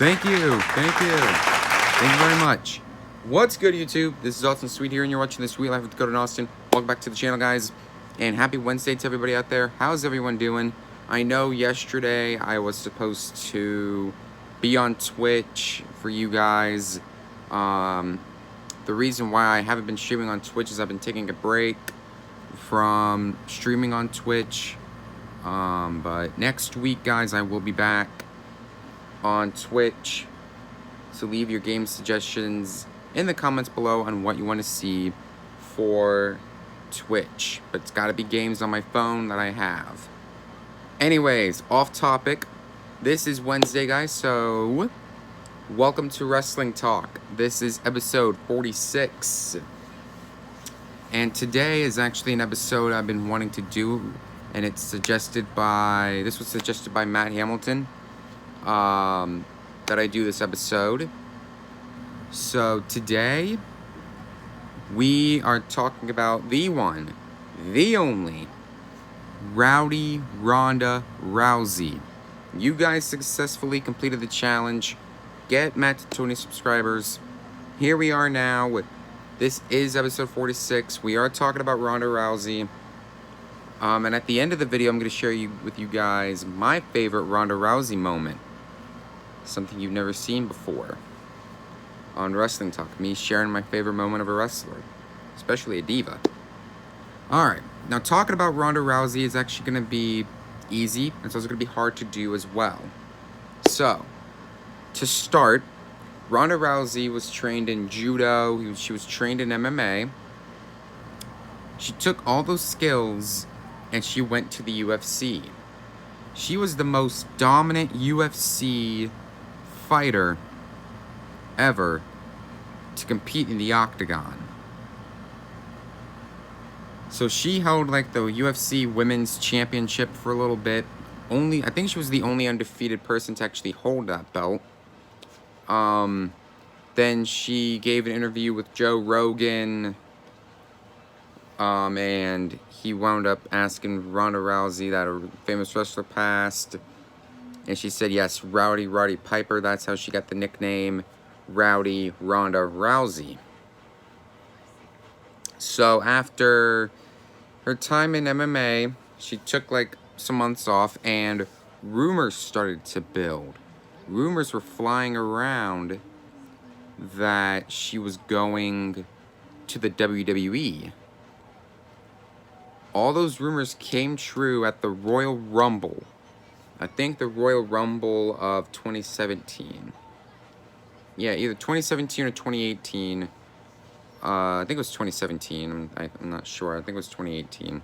Thank you. Thank you. Thank you very much. What's good, YouTube? This is Austin Sweet here, and you're watching the Sweet Life with Dakota and Austin. Welcome back to the channel, guys. And happy Wednesday to everybody out there. How's everyone doing? I know yesterday I was supposed to be on Twitch for you guys. The reason why I haven't been streaming on Twitch is I've been taking a break from streaming on Twitch. But next week, guys, I will be back on Twitch. So leave your game suggestions in the comments below on what you want to see for Twitch. But it's got to be games on my phone that I have. Anyways, off topic. This is Wednesday, guys, so welcome to Wrestling Talk. This is episode 46. And today is actually an episode I've been wanting to do, and it's suggested by, this was suggested by Matt Hamilton, that I do this episode. So today, we are talking about the one, the only, Ronda Rousey. You guys successfully completed the challenge. Get Matt to 20 subscribers. Here we are now. This is episode 46. We are talking about Ronda Rousey. And at the end of the video, I'm going to share with you guys my favorite Ronda Rousey moment. Something you've never seen before on Wrestling Talk. Me sharing my favorite moment of a wrestler, especially a diva. Alright, now talking about Ronda Rousey is actually going to be easy. It's also going to be hard to do as well. So, to start, Ronda Rousey was trained in judo. She was trained in MMA. She took all those skills and she went to the UFC. She was the most dominant UFC fighter ever to compete in the octagon. So she held like the UFC Women's Championship for a little bit. I think she was the only undefeated person to actually hold that belt. Then she gave an interview with Joe Rogan. And he wound up asking Ronda Rousey that a famous wrestler passed. And she said, yes, Rowdy Roddy Piper. That's how she got the nickname Rowdy Ronda Rousey. So after her time in MMA, she took like some months off and rumors started to build. Rumors were flying around that she was going to the WWE. All those rumors came true at the Royal Rumble. I think the Royal Rumble of 2017. Yeah, either 2017 or 2018. I think it was 2017. I'm not sure. I think it was 2018.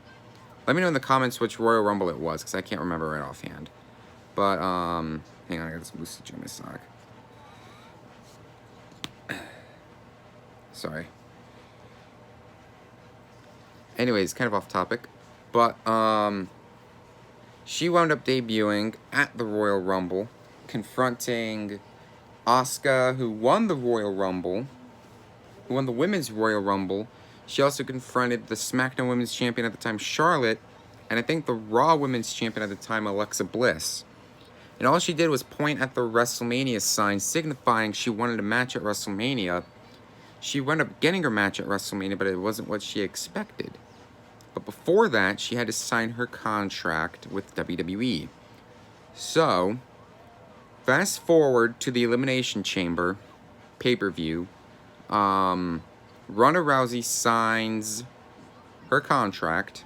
Let me know in the comments which Royal Rumble it was, because I can't remember right offhand. But, hang on, I got this boosted in my sock. Sorry. Anyways, kind of off topic. But, she wound up debuting at the Royal Rumble, confronting Asuka, who won the Royal Rumble, who won the Women's Royal Rumble. She also confronted the SmackDown Women's Champion at the time, Charlotte, and I think the Raw Women's Champion at the time, Alexa Bliss. And all she did was point at the WrestleMania sign, signifying she wanted a match at WrestleMania. She wound up getting her match at WrestleMania, but it wasn't what she expected. But before that, she had to sign her contract with WWE. So, fast forward to the Elimination Chamber pay-per-view. Ronda Rousey signs her contract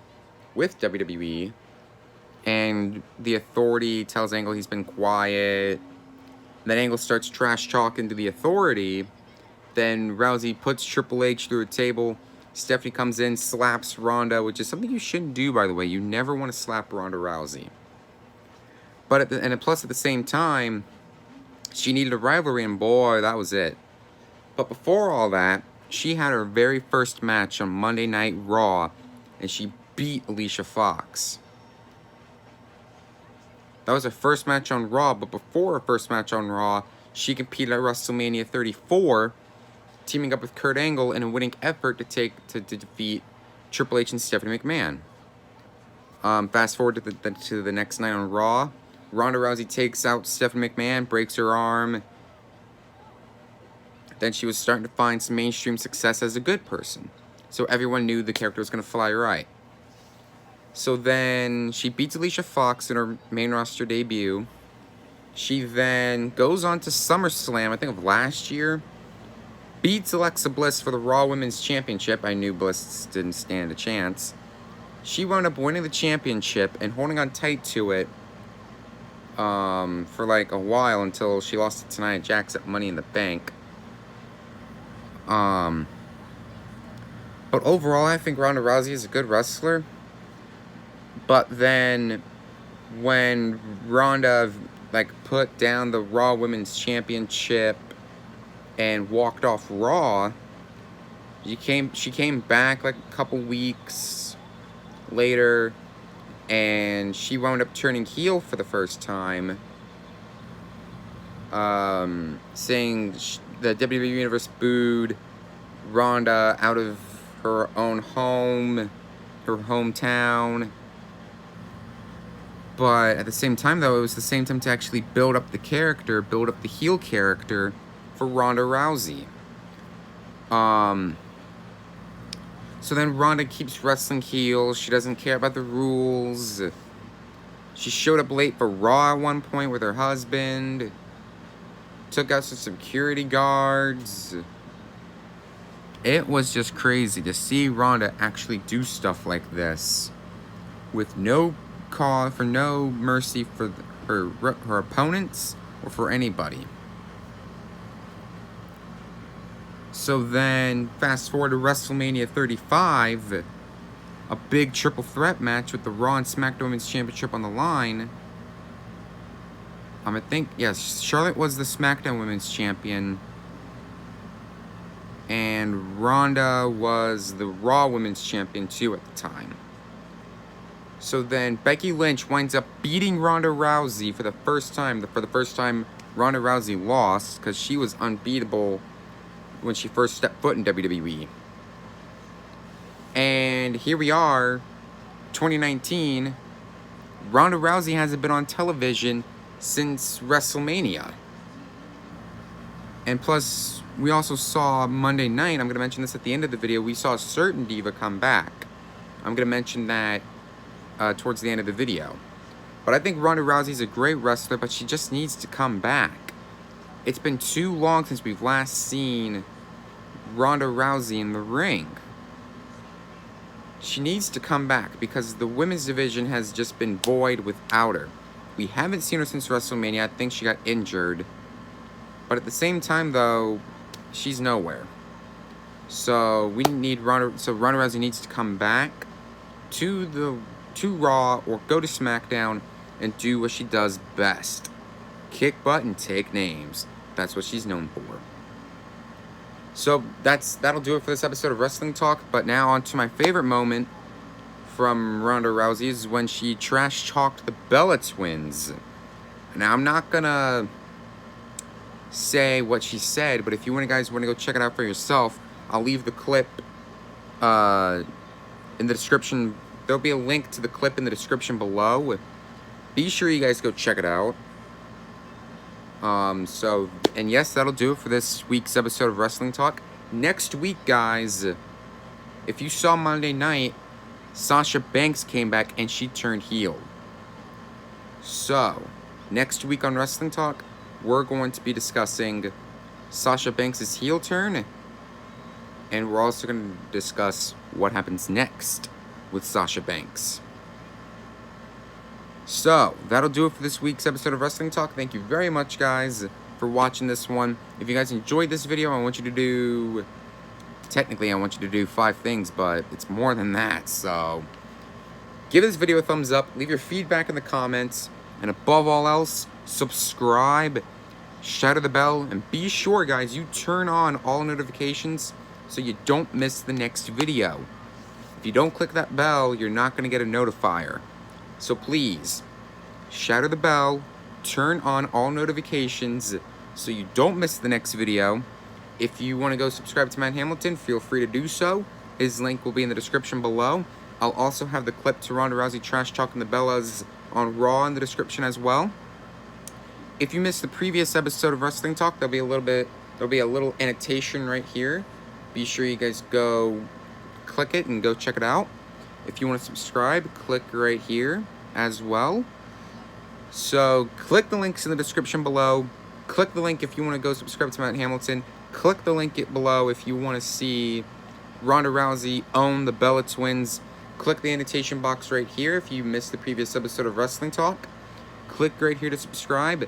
with WWE, and the Authority tells Angle he's been quiet. Then Angle starts trash talking to the Authority. Then Rousey puts Triple H through a table. Stephanie comes in, slaps Ronda, which is something you shouldn't do, by the way. You never want to slap Ronda Rousey. But plus at the same time, she needed a rivalry, and boy, that was it. But before all that, she had her very first match on Monday Night Raw, and she beat Alicia Fox. That was her first match on Raw, but before her first match on Raw, she competed at WrestleMania 34, teaming up with Kurt Angle in a winning effort to defeat Triple H and Stephanie McMahon. Fast forward to the next night on Raw. Ronda Rousey takes out Stephanie McMahon, breaks her arm, then she was starting to find some mainstream success as a good person. So everyone knew the character was going to fly right. So then she beats Alicia Fox in her main roster debut. She then goes on to SummerSlam, I think of last year. Beats Alexa Bliss for the Raw Women's Championship. I knew Bliss didn't stand a chance. She wound up winning the championship and holding on tight to it for like a while until she lost it to Nia Jax at Money in the Bank. But overall, I think Ronda Rousey is a good wrestler. But then when Ronda put down the Raw Women's Championship and walked off Raw, she came back like a couple weeks later, and she wound up turning heel for the first time, saying the WWE Universe booed Ronda out of her own home, her hometown. But at the same time, though, it was the same time to actually build up the character, build up the heel character for Ronda Rousey. So then Ronda keeps wrestling heel. She doesn't care about the rules. She showed up late for Raw at one point with her husband. Took out some security guards. It was just crazy to see Ronda actually do stuff like this with no cause, for no mercy for her opponents or for anybody. So then, fast forward to WrestleMania 35, a big triple threat match with the Raw and SmackDown Women's Championship on the line. I think, yes, Charlotte was the SmackDown Women's Champion, and Ronda was the Raw Women's Champion too at the time. So then Becky Lynch winds up beating Ronda Rousey for the first time. For the first time, Ronda Rousey lost because she was unbeatable when she first stepped foot in WWE. And here we are, 2019. Ronda Rousey hasn't been on television since WrestleMania. And plus, we also saw Monday night, I'm going to mention this at the end of the video, we saw a certain diva come back. I'm going to mention that towards the end of the video. But I think Ronda Rousey's a great wrestler, but she just needs to come back. It's been too long since we've last seen Ronda Rousey in the ring. She needs to come back because the women's division has just been void without her. We haven't seen her since WrestleMania. I think she got injured. But at the same time, though, she's nowhere. So we need Ronda Rousey needs to come back to Raw or go to SmackDown and do what she does best. Kick butt and take names. That's what she's known for. So that'll do it for this episode of Wrestling Talk. But now on to my favorite moment from Ronda Rousey is when she trash-talked the Bella Twins. Now, I'm not gonna say what she said, but if you guys want to go check it out for yourself, I'll leave the clip in the description. There'll be a link to the clip in the description below. Be sure you guys go check it out. And yes, that'll do it for this week's episode of Wrestling Talk. Next week, guys, if you saw Monday night, Sasha Banks came back and she turned heel. So, next week on Wrestling Talk, we're going to be discussing Sasha Banks' heel turn, and we're also going to discuss what happens next with Sasha Banks. So, that'll do it for this week's episode of Wrestling Talk. Thank you very much, guys, for watching this one. If you guys enjoyed this video, I want you to do... Technically, I want you to do 5 things, but it's more than that. So, give this video a thumbs up. Leave your feedback in the comments. And above all else, subscribe, shatter the bell, and be sure, guys, you turn on all notifications so you don't miss the next video. If you don't click that bell, you're not going to get a notifier. So please, shatter the bell, turn on all notifications so you don't miss the next video. If you want to go subscribe to Matt Hamilton, feel free to do so. His link will be in the description below. I'll also have the clip to Ronda Rousey trash talking the Bellas on Raw in the description as well. If you missed the previous episode of Wrestling Talk, there'll be a little bit There'll be a little annotation right here. Be sure you guys go click it and go check it out. If you want to subscribe, click right here as well. So click the links in the description below. Click the link if you want to go subscribe to Matt Hamilton. Click the link below if you want to see Ronda Rousey own the Bella Twins. Click the annotation box right here if you missed the previous episode of Wrestling Talk. Click right here to subscribe.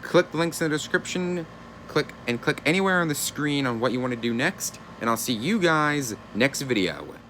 Click the links in the description. Click anywhere on the screen on what you want to do next. And I'll see you guys next video.